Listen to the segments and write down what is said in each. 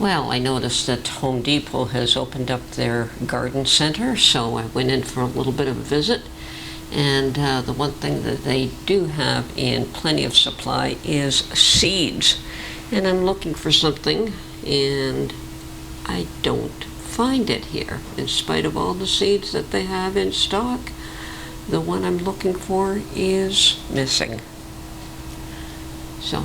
Well, I noticed that Home Depot has opened up their garden center, so I went in for a little bit of a visit. And the one thing that they do have in plenty of supply is seeds. And I'm looking for something, and I don't find it here. In spite of all the seeds that they have in stock, the one I'm looking for is missing. So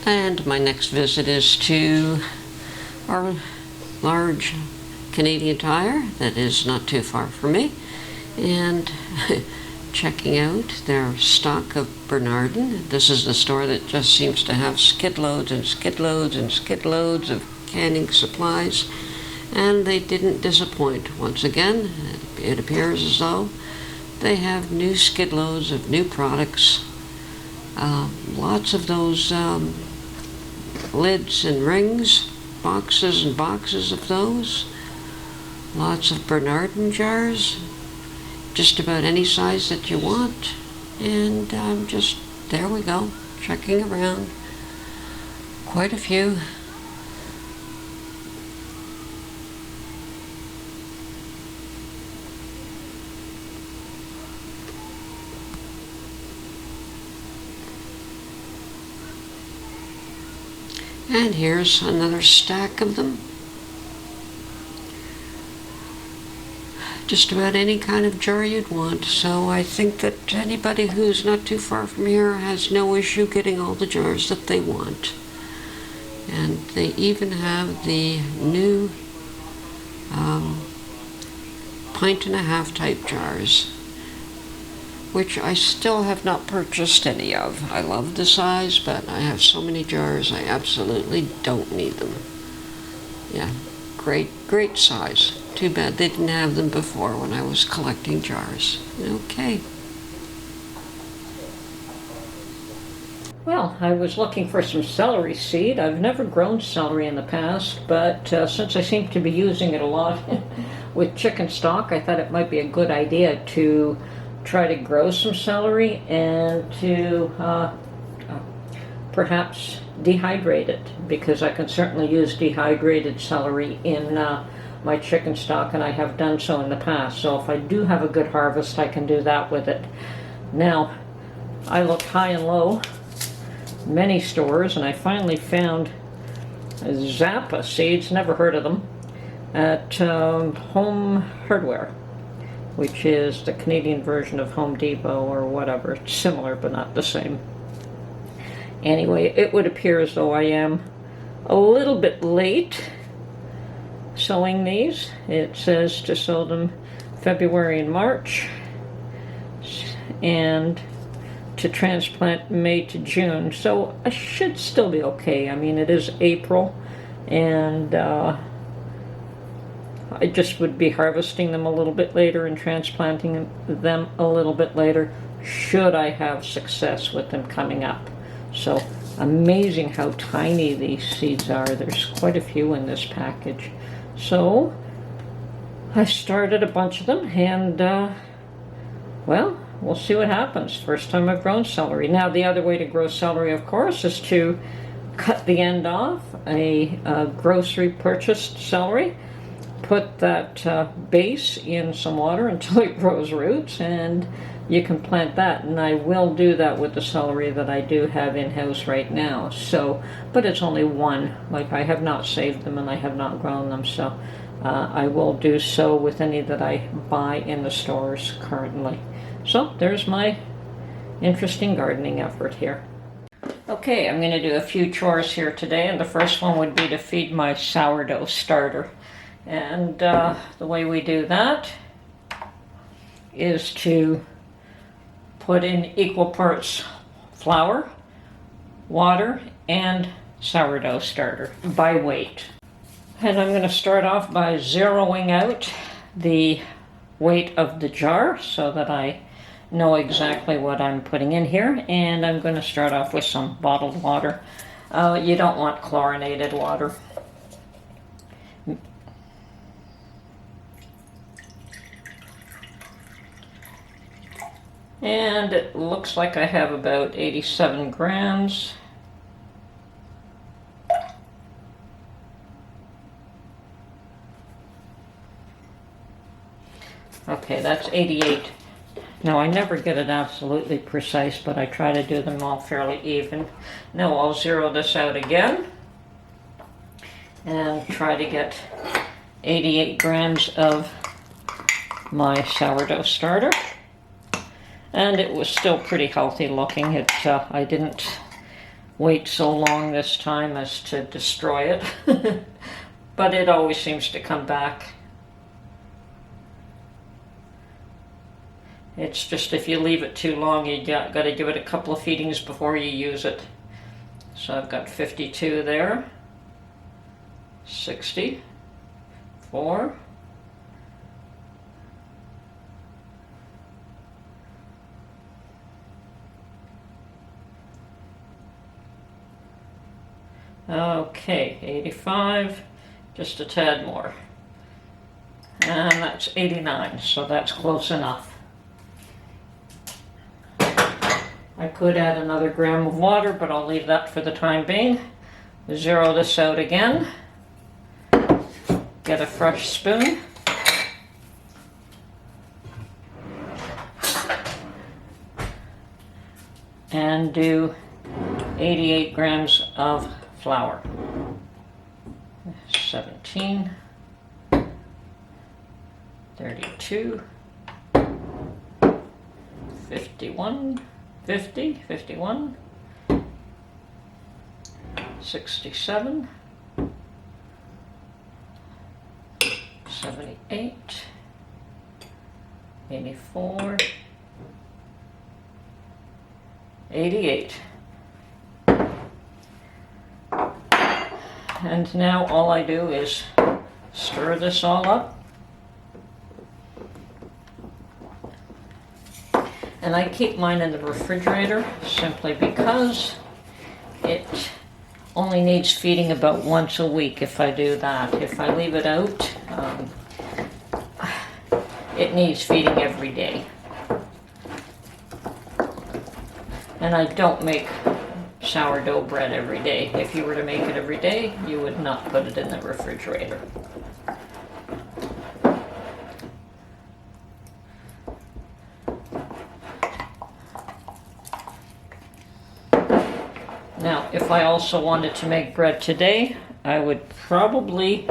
and my next visit is to our large Canadian Tire that is not too far from me, and checking out their stock of Bernardin. This is the store that just seems to have skid loads and skid loads and skid loads of canning supplies, and they didn't disappoint. Once again, it appears as though they have new skid loads of new products. Lots of those lids and rings, boxes and boxes of those. Lots of Bernardin jars, just about any size that you want. And there we go, checking around. Quite a few. And here's another stack of them. Just about any kind of jar you'd want. So I think that anybody who's not too far from here has no issue getting all the jars that they want. And they even have the new pint-and-a-half type jars, which I still have not purchased any of. I love the size, but I have so many jars, I absolutely don't need them. Yeah, great size. Too bad they didn't have them before when I was collecting jars. Okay. Well, I was looking for some celery seed. I've never grown celery in the past, but since I seem to be using it a lot with chicken stock, I thought it might be a good idea to try to grow some celery and to perhaps dehydrate it, because I can certainly use dehydrated celery in my chicken stock, and I have done so in the past. So if I do have a good harvest, I can do that with it. Now, I looked high and low, many stores, and I finally found Zappa seeds, never heard of them, at Home Hardware, which is the Canadian version of Home Depot or whatever. It's similar but not the same. Anyway, it would appear as though I am a little bit late sowing these. It says to sow them February and March, and to transplant May to June. So I should still be okay. I mean, it is April, and I just would be harvesting them a little bit later and transplanting them a little bit later, should I have success with them coming up. So amazing how tiny these seeds are. There's quite a few in this package. So I started a bunch of them, and well, we'll see what happens. First time I've grown celery. Now, the other way to grow celery, of course, is to cut the end off a grocery purchased celery, put that base in some water until it grows roots, and you can plant that. And I will do that with the celery that I do have in-house right now. So, but it's only one. Like, I have not saved them and I have not grown them, so I will do so with any that I buy in the stores currently. So there's my interesting gardening effort here. Okay, I'm going to do a few chores here today, and the first one would be to feed my sourdough starter. And the way we do that is to put in equal parts flour, water, and sourdough starter by weight. And I'm going to start off by zeroing out the weight of the jar so that I know exactly what I'm putting in here. And I'm going to start off with some bottled water. You don't want chlorinated water. And it looks like I have about 87 grams. Okay, that's 88. Now I never get it absolutely precise, but I try to do them all fairly even. Now I'll zero this out again and try to get 88 grams of my sourdough starter. And it was still pretty healthy looking. I didn't wait so long this time as to destroy it, but it always seems to come back. It's just if you leave it too long, you got to give it a couple of feedings before you use it. So I've got 52 there, 64, okay, 85, just a tad more. And that's 89, so that's close enough. I could add another gram of water, but I'll leave that for the time being. Zero this out again. Get a fresh spoon. And do 88 grams of flour. 17, 32, 51, 50, 51, 67, 78, 84, 88. And now all I do is stir this all up. And I keep mine in the refrigerator simply because it only needs feeding about once a week if I do that. If I leave it out, it needs feeding every day. And I don't make sourdough bread every day. If you were to make it every day, you would not put it in the refrigerator. Now, if I also wanted to make bread today, I would probably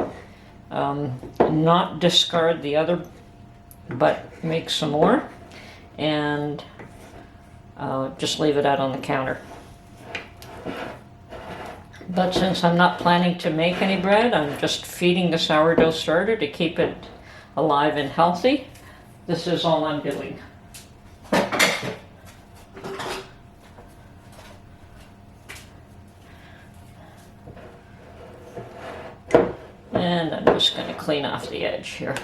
not discard the other, but make some more and just leave it out on the counter. But since I'm not planning to make any bread, I'm just feeding the sourdough starter to keep it alive and healthy. This is all I'm doing. And I'm just going to clean off the edge here.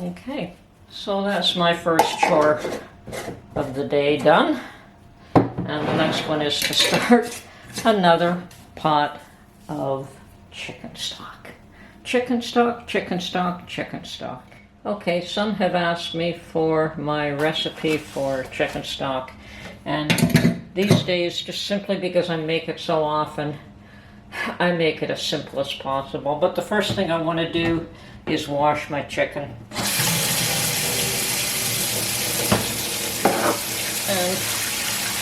Okay, so that's my first chore of the day done. And the next one is to start another pot of chicken stock. Chicken stock, chicken stock, chicken stock. Okay, some have asked me for my recipe for chicken stock, and these days, just simply because I make it so often, I make it as simple as possible. But the first thing I want to do is wash my chicken. And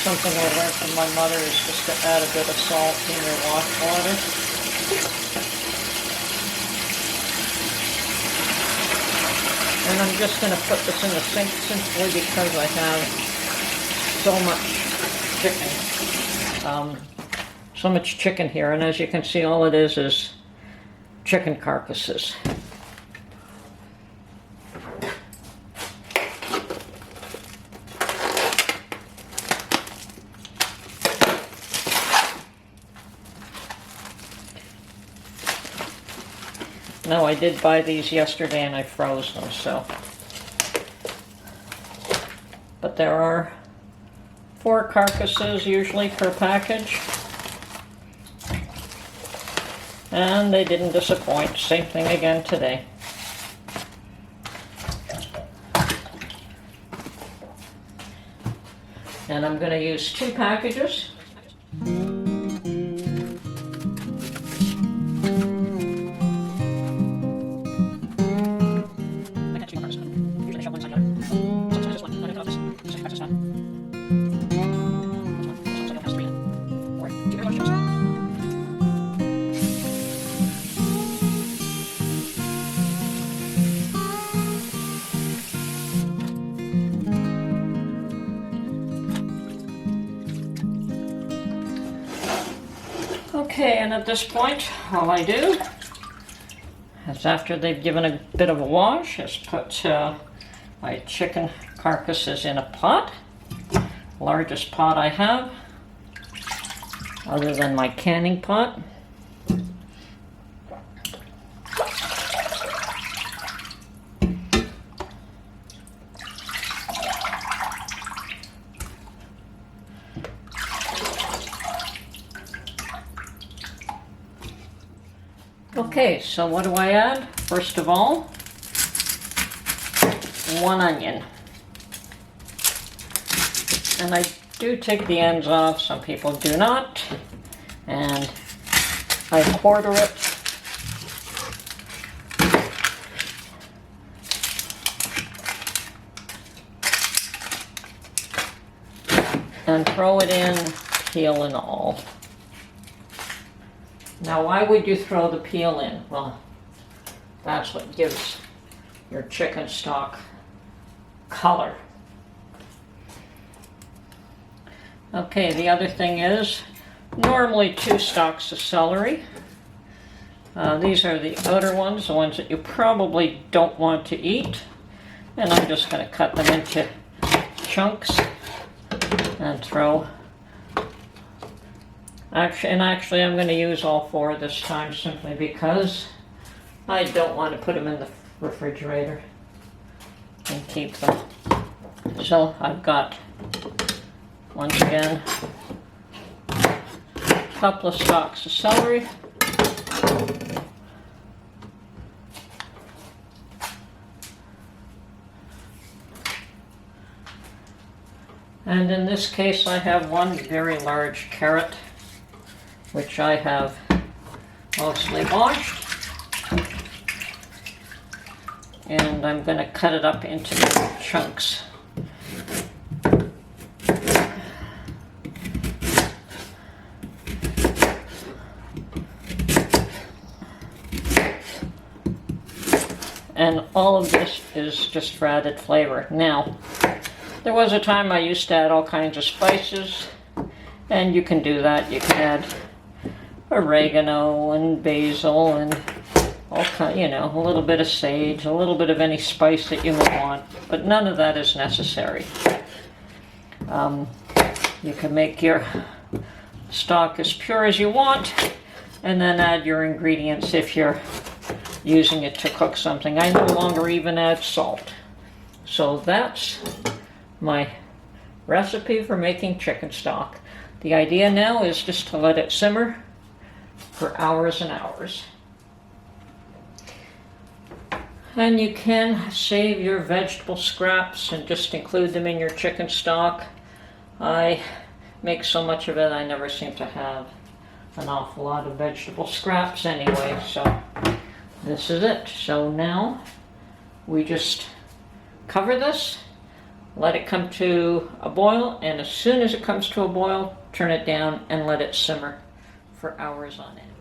something I learned from my mother is just to add a bit of salt in your wash water. And I'm just going to put this in the sink simply because I have so much chicken here. And as you can see, all it is chicken carcasses. No, I did buy these yesterday and I froze them, so. But there are 4 carcasses usually per package. And they didn't disappoint. Same thing again today. And I'm going to use 2 packages. Okay, and at this point, all I do is after they've given a bit of a wash, is put my chicken carcasses in a pot. Largest pot I have, other than my canning pot. Okay, so what do I add? First of all, 1 onion. And I do take the ends off, some people do not. And I quarter it. And throw it in, peel and all. Now, why would you throw the peel in? Well, that's what gives your chicken stock color. Okay, the other thing is normally 2 stalks of celery. These are the outer ones, the ones that you probably don't want to eat. And I'm just going to cut them into chunks and throw. Actually, I'm going to use all 4 this time simply because I don't want to put them in the refrigerator and keep them. So I've got, once again, a couple of stalks of celery. And in this case, I have 1 very large carrot, which I have mostly washed. And I'm going to cut it up into chunks. And all of this is just for added flavor. Now, there was a time I used to add all kinds of spices, and you can do that. You can add oregano and basil and all kind, a little bit of sage, a little bit of any spice that you may want, but none of that is necessary. You can make your stock as pure as you want, and then add your ingredients if you're using it to cook something. I no longer even add salt. So that's my recipe for making chicken stock. The idea now is just to let it simmer for hours and hours. And you can save your vegetable scraps and just include them in your chicken stock. I make so much of it, I never seem to have an awful lot of vegetable scraps anyway, so this is it. So now we just cover this, let it come to a boil, and as soon as it comes to a boil, turn it down and let it simmer for hours on end.